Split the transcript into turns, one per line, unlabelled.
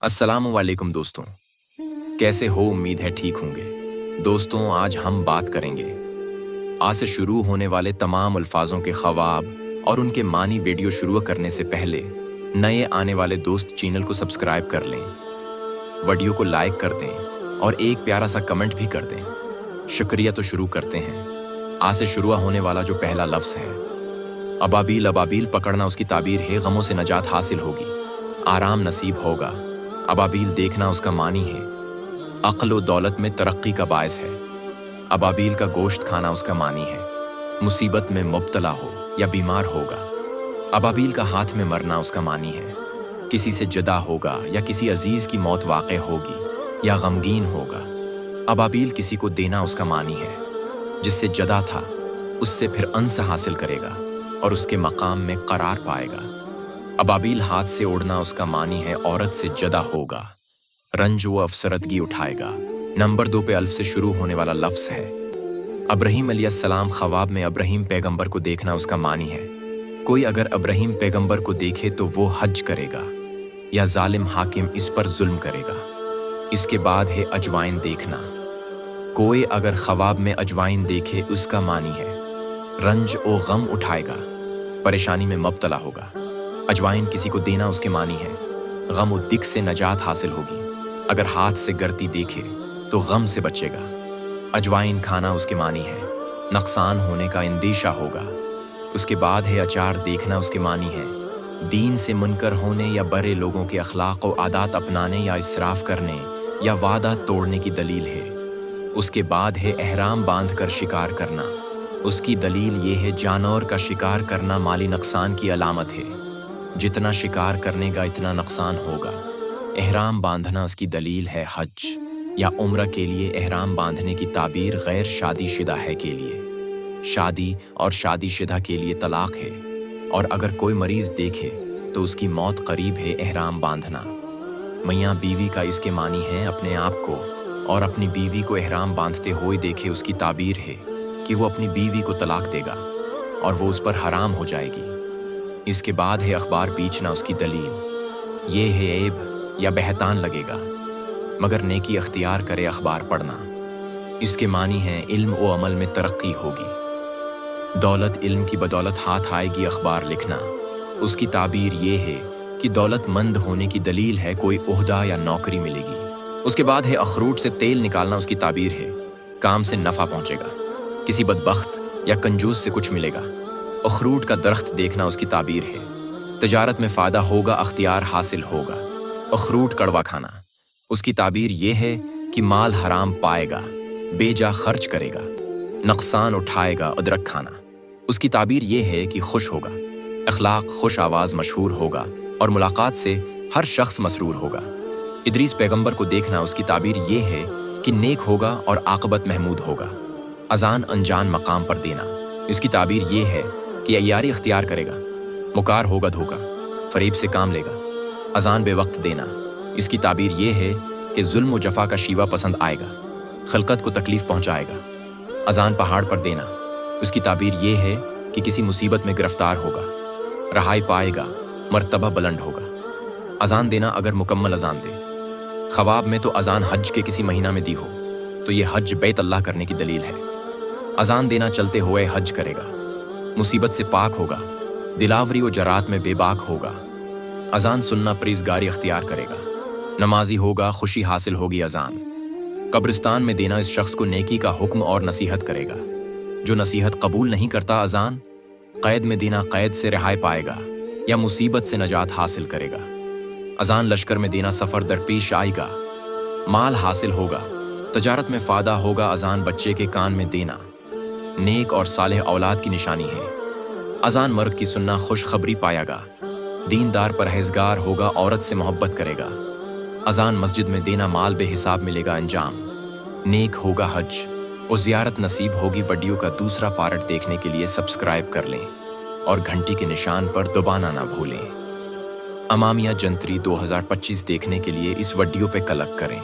अस्सलाम वालेकुम दोस्तों, कैसे हो? उम्मीद है ठीक होंगे। दोस्तों, आज हम बात करेंगे आज से शुरू होने वाले तमाम अल्फाजों के ख्वाब और उनके मानी। वीडियो शुरू करने से पहले नए आने वाले दोस्त चैनल को सब्सक्राइब कर लें, वीडियो को लाइक कर दें और एक प्यारा सा कमेंट भी कर दें। शुक्रिया। तो शुरू करते हैं। आज से शुरू होने वाला जो पहला लफ्ज़ है अबाबील। अबाबील पकड़ना उसकी ताबीर है, गमों से नजात हासिल होगी, आराम नसीब होगा। अबाबील देखना उसका मानी है, अक्ल व दौलत में तरक्की का बायस है। अबाबील का गोश्त खाना उसका मानी है, मुसीबत में मुब्तला हो या बीमार होगा। अबाबील का हाथ में मरना उसका मानी है, किसी से जुदा होगा या किसी अजीज की मौत वाक़े होगी या गमगीन होगा। अबाबील किसी को देना उसका मानी है, जिससे जुदा था उससे फिर अंस हासिल करेगा और उसके मकाम में करार पाएगा। अबाबील हाथ से उड़ना उसका मानी है, औरत से जुदा होगा, रंज व अफसरदगी उठाएगा। नंबर 2 पे अल्फ से शुरू होने वाला लफ्ज़ है अब्राहीम अलैहिस्सलाम। ख्वाब में अब्राहीम पैगंबर को देखना उसका मानी है। कोई अगर अब्राहीम पैगंबर को देखे तो वो हज करेगा या जालिम हाकिम इस पर जुल्म करेगा। इसके बाद है अजवाइन देखना। कोई अगर ख्वाब में अजवाइन देखे उसका मानी है रंज ओ गम उठाएगा, परेशानी में मुब्तला होगा। अजवाइन किसी को देना उसके मानी है, गम व दिक से नजात हासिल होगी। अगर हाथ से गरती देखे तो गम से बचेगा। अजवाइन खाना उसके मानी है, नुकसान होने का अंदेशा होगा। उसके बाद है अचार देखना उसके मानी है, दीन से मुनकर होने या बड़े लोगों के अखलाक व आदात अपनाने या इसराफ करने या वादा तोड़ने की दलील है। उसके बाद है एहराम बांध कर शिकार करना। उसकी दलील ये है जानवर का शिकार करना माली नुकसान की अलामत है, जितना शिकार करने का इतना नुकसान होगा। एहराम बांधना उसकी दलील है हज या उम्र के लिए। एहराम बांधने की ताबीर गैर शादीशुदा है के लिए, शादी और शादीशुदा के लिए तलाक है। और अगर कोई मरीज देखे तो उसकी मौत करीब है। एहराम बांधना मियाँ बीवी का इसके मानी है, अपने आप को और अपनी बीवी को एहराम बांधते हुए देखे उसकी ताबीर है कि वो अपनी बीवी को तलाक देगा और वो उस पर हराम हो जाएगी। इसके बाद है अखबार बेचना उसकी दलील। ये है ऐब या बहतान लगेगा, मगर नेकी अख्तियार करे अखबार पढ़ना। इसके मानी है इल्म व अमल में तरक्की होगी, दौलत इल्म की बदौलत हाथ आएगी। अखबार लिखना उसकी ताबीर ये है कि दौलतमंद होने की दलील है, कोई ओहदा या नौकरी मिलेगी। उसके बाद है अखरूट से तेल निकालना उसकी ताबीर है, काम से नफ़ा पहुँचेगा, किसी बदबख्त या कंजूस से कुछ मिलेगा। अखरूट का दरख्त देखना उसकी ताबीर है, तिजारत में फ़ायदा होगा, अख्तियार हासिल होगा। अखरूट कड़वा खाना उसकी ताबीर ये है कि माल हराम पाएगा, बेजा खर्च करेगा, नुकसान उठाएगा। अदरक खाना उसकी ताबीर ये है कि खुश होगा, अखलाक खुश आवाज़ मशहूर होगा और मुलाकात से हर शख्स मसरूर होगा। इदरीस पैगंबर को देखना उसकी ताबीर ये है कि नेक होगा और आक़िबत महमूद होगा। अजान अनजान मकाम पर देना इसकी ताबीर ये है कि अय्यारी अख्तियार करेगा, मुकार होगा धोखा, फरीब से काम लेगा। अजान बेवक्त देना इसकी ताबीर ये है कि जुल्म व जफा का शीवा पसंद आएगा, खलकत को तकलीफ पहुंचाएगा। अजान पहाड़ पर देना उसकी ताबीर ये है कि किसी मुसीबत में गिरफ्तार होगा, रहाई पाएगा, मर्तबा बुलंद होगा। अजान देना अगर मुकम्मल अजान दे। ख्वाब में तो अजान हज के किसी महीना में दी हो तो ये हज बैत अल्लाह करने की दलील है। अजान देना चलते हुए हज करेगा, मुसीबत से पाक होगा, दिलावरी व जरात में बेबाक होगा। अजान सुनना परहेज़गारी अख्तियार करेगा, नमाजी होगा, खुशी हासिल होगी। अजान कब्रिस्तान में देना इस शख्स को नेकी का हुक्म और नसीहत करेगा। जो नसीहत कबूल नहीं करता अजान कैद में देना कैद से रिहाई पाएगा या मुसीबत से नजात हासिल करेगा। अजान लश्कर में देना सफ़र दरपेश आएगा, माल हासिल होगा, तजारत में फ़ायदा होगा। अजान बच्चे के कान में देना नेक और सालेह औलाद की निशानी है। अजान मर्द की सुनना खुशखबरी पाएगा, दीनदार परहेज़गार होगा, औरत से मोहब्बत करेगा। अजान मस्जिद में देना माल बेहिसाब मिलेगा, अंजाम नेक होगा, हज और ज़ियारत नसीब होगी। वीडियो का दूसरा पार्ट देखने के लिए सब्सक्राइब कर लें और घंटी के निशान पर दबाना ना भूलें। अमामिया जंतरी 2025 देखने के लिए इस वीडियो पे क्लिक करें।